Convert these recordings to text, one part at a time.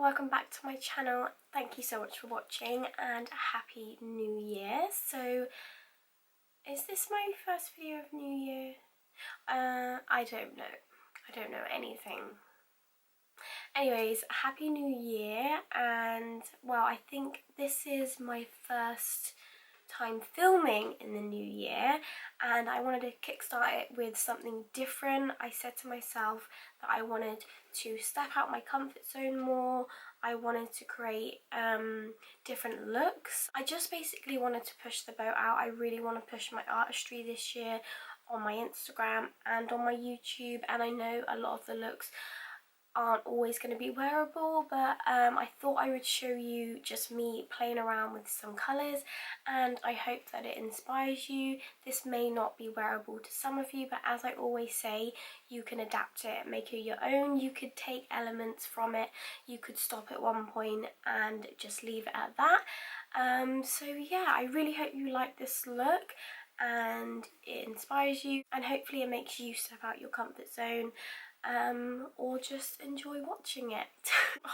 welcome back to my channel. Thank you so much for watching and happy new year. So is this my first video of new year? I don't know anything. Anyways, happy new year, and well, I think this is my first time filming in the new year, and I wanted to kickstart it with something different. I said to myself that I wanted to step out my comfort zone more. I wanted to create different looks. I just basically wanted to push the boat out. I really want to push my artistry this year on my Instagram and on my YouTube, and I know a lot of the looks aren't always going to be wearable, but I thought I would show you just me playing around with some colours, and I hope that it inspires you. This may not be wearable to some of you, but as I always say, you can adapt it, make it your own. You could take elements from it, you could stop at one point and just leave it at that. So yeah, I really hope you like this look and it inspires you, and hopefully it makes you step out your comfort zone, or just enjoy watching it.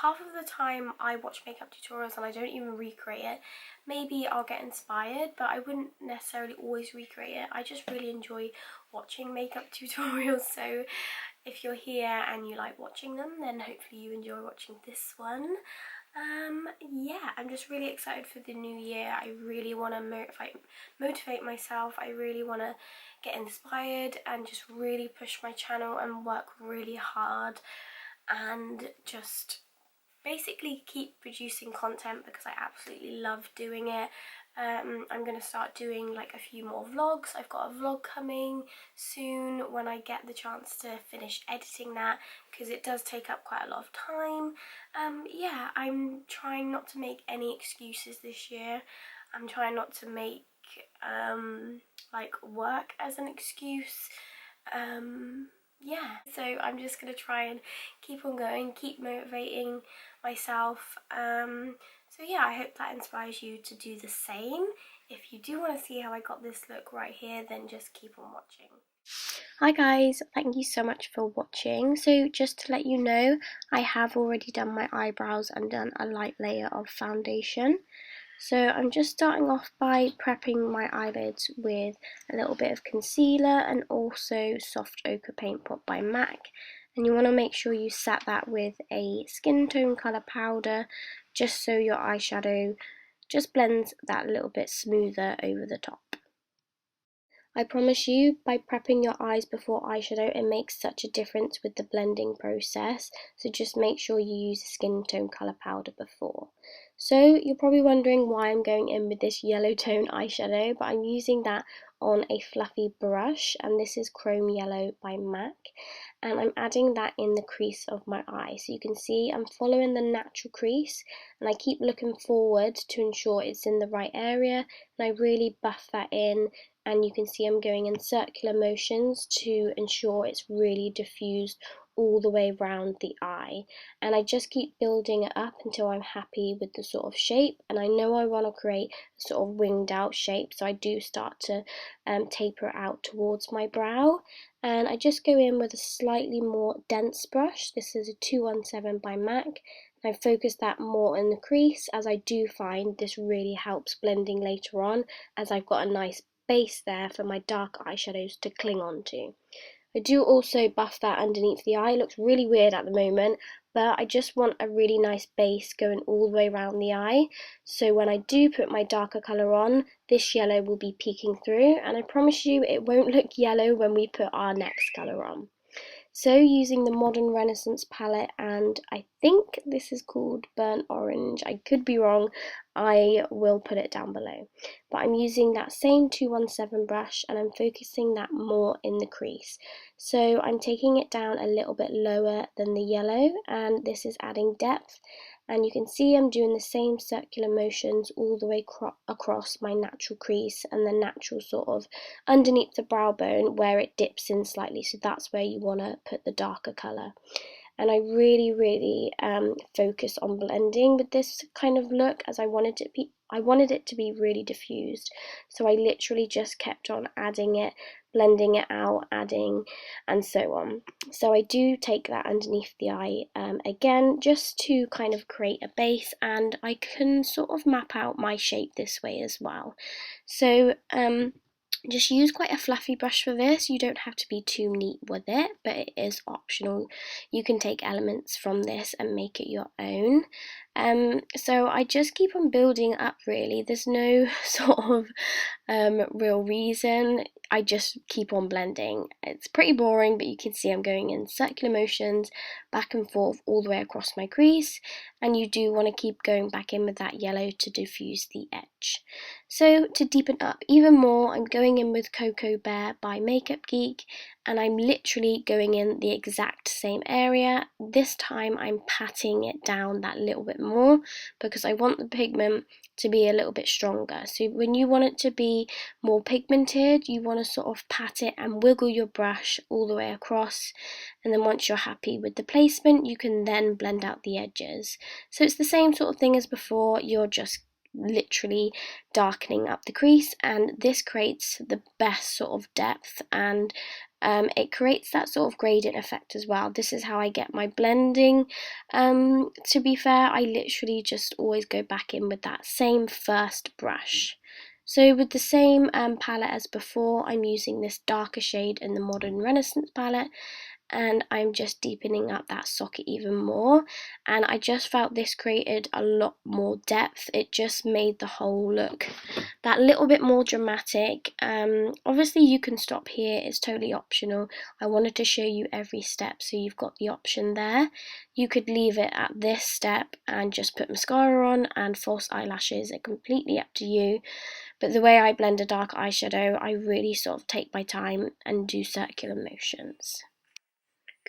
Half of the time I watch makeup tutorials and I don't even recreate it. Maybe I'll get inspired, but I wouldn't necessarily always recreate it. I just really enjoy watching makeup tutorials, so if you're here and you like watching them, then hopefully you enjoy watching this one. Yeah, I'm just really excited for the new year. I really want to motivate myself. I really want to get inspired and just really push my channel and work really hard and just basically keep producing content because I absolutely love doing it. I'm going to start doing like a few more vlogs. I've got a vlog coming soon when I get the chance to finish editing that, because it does take up quite a lot of time. Yeah, I'm trying not to make any excuses this year. I'm trying not to make like work as an excuse. Yeah, so I'm just going to try and keep on going, keep motivating myself. So yeah, I hope that inspires you to do the same. If you do want to see how I got this look right here, then just keep on watching. Hi guys, thank you so much for watching. So just to let you know, I have already done my eyebrows and done a light layer of foundation. So I'm just starting off by prepping my eyelids with a little bit of concealer and also Soft Ochre Paint Pot by MAC. And you want to make sure you set that with a skin tone colour powder, just so your eyeshadow just blends that little bit smoother over the top. I promise you, by prepping your eyes before eyeshadow, it makes such a difference with the blending process, so just make sure you use a skin tone colour powder before. So you're probably wondering why I'm going in with this yellow tone eyeshadow, but I'm using that on a fluffy brush, and this is Chrome Yellow by MAC, and I'm adding that in the crease of my eye. So you can see I'm following the natural crease, and I keep looking forward to ensure it's in the right area, and I really buff that in. And you can see I'm going in circular motions to ensure it's really diffused all the way around the eye, and I just keep building it up until I'm happy with the sort of shape. And I know I want to create a sort of winged out shape, so I do start to taper it out towards my brow, and I just go in with a slightly more dense brush. This is a 217 by MAC. I focus that more in the crease, as I do find this really helps blending later on, as I've got a nice base there for my dark eyeshadows to cling onto. I do also buff that underneath the eye. It looks really weird at the moment, but I just want a really nice base going all the way around the eye, so when I do put my darker colour on, this yellow will be peeking through, and I promise you it won't look yellow when we put our next colour on. So using the Modern Renaissance palette, and I think this is called Burnt Orange, I could be wrong, I will put it down below. But I'm using that same 217 brush, and I'm focusing that more in the crease. So I'm taking it down a little bit lower than the yellow, and this is adding depth. And you can see I'm doing the same circular motions all the way across my natural crease and the natural sort of underneath the brow bone where it dips in slightly, so that's where you want to put the darker colour. And I really focus on blending with this kind of look, as I wanted it to be really diffused. So I literally just kept on adding it blending it out, adding, and so on. So I do take that underneath the eye again, just to kind of create a base, and I can sort of map out my shape this way as well. So just use quite a fluffy brush for this. You don't have to be too neat with it, but it is optional. You can take elements from this and make it your own. So I just keep on building up, really. There's no sort of real reason. I just keep on blending. It's pretty boring, but you can see I'm going in circular motions back and forth all the way across my crease, and you do want to keep going back in with that yellow to diffuse the edge. So to deepen up even more, I'm going in with Cocoa Bear by Makeup Geek, and I'm literally going in the exact same area. This time I'm patting it down that little bit more because I want the pigment to be a little bit stronger. So when you want it to be more pigmented, you want to sort of pat it and wiggle your brush all the way across, and then once you're happy with the placement, you can then blend out the edges. So it's the same sort of thing as before. You're just literally darkening up the crease, and this creates the best sort of depth, and it creates that sort of gradient effect as well. This is how I get my blending. To be fair, I literally just always go back in with that same first brush. So with the same palette as before, I'm using this darker shade in the Modern Renaissance palette, and I'm just deepening up that socket even more, and I just felt this created a lot more depth. It just made the whole look that little bit more dramatic. Obviously you can stop here, it's totally optional. I wanted to show you every step, so you've got the option there. You could leave it at this step and just put mascara on and false eyelashes, it's completely up to you. But the way I blend a dark eyeshadow, I really sort of take my time and do circular motions.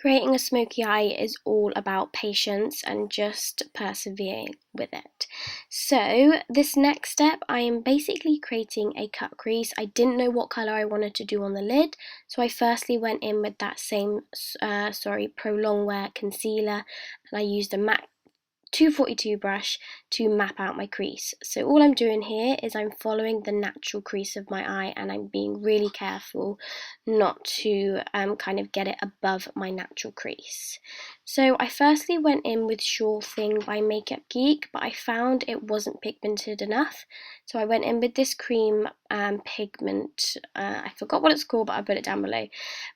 Creating a smoky eye is all about patience and just persevering with it. So this next step, I am basically creating a cut crease. I didn't know what colour I wanted to do on the lid, so I firstly went in with that same Prolongwear concealer, and I used a MAC 242 brush to map out my crease. So all I'm doing here is I'm following the natural crease of my eye, and I'm being really careful not to kind of get it above my natural crease. So I firstly went in with Sure Thing by Makeup Geek, but I found it wasn't pigmented enough. So I went in with this cream pigment, I forgot what it's called, but I put it down below.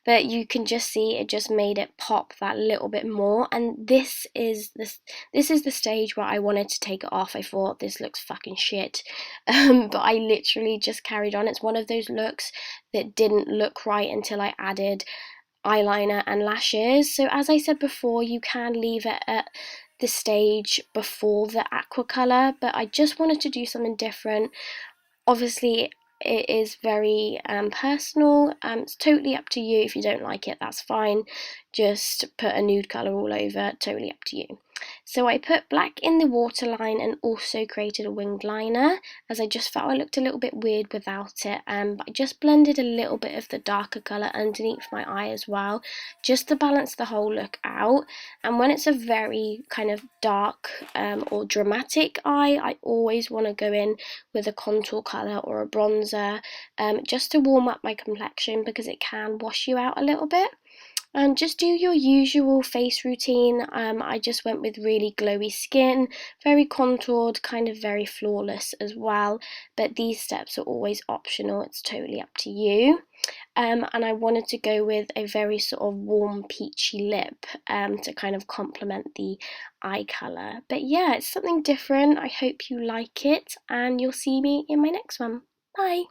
But you can just see it just made it pop that little bit more, and this is the stage where I wanted to take it off. I thought this looks fucking shit, but I literally just carried on. It's one of those looks that didn't look right until I added eyeliner and lashes. So as I said before, you can leave it at the stage before the aqua colour, but I just wanted to do something different. Obviously it is very personal, it's totally up to you. If you don't like it, that's fine, just put a nude colour all over, totally up to you. So I put black in the waterline and also created a winged liner, as I just felt I looked a little bit weird without it, but I just blended a little bit of the darker colour underneath my eye as well, just to balance the whole look out. And when it's a very kind of dark or dramatic eye, I always want to go in with a contour colour or a bronzer, just to warm up my complexion, because it can wash you out a little bit. And just do your usual face routine. I just went with really glowy skin, very contoured, kind of very flawless as well, but these steps are always optional, it's totally up to you. And I wanted to go with a very sort of warm peachy lip to kind of complement the eye colour. But yeah, it's something different. I hope you like it, and you'll see me in my next one. Bye!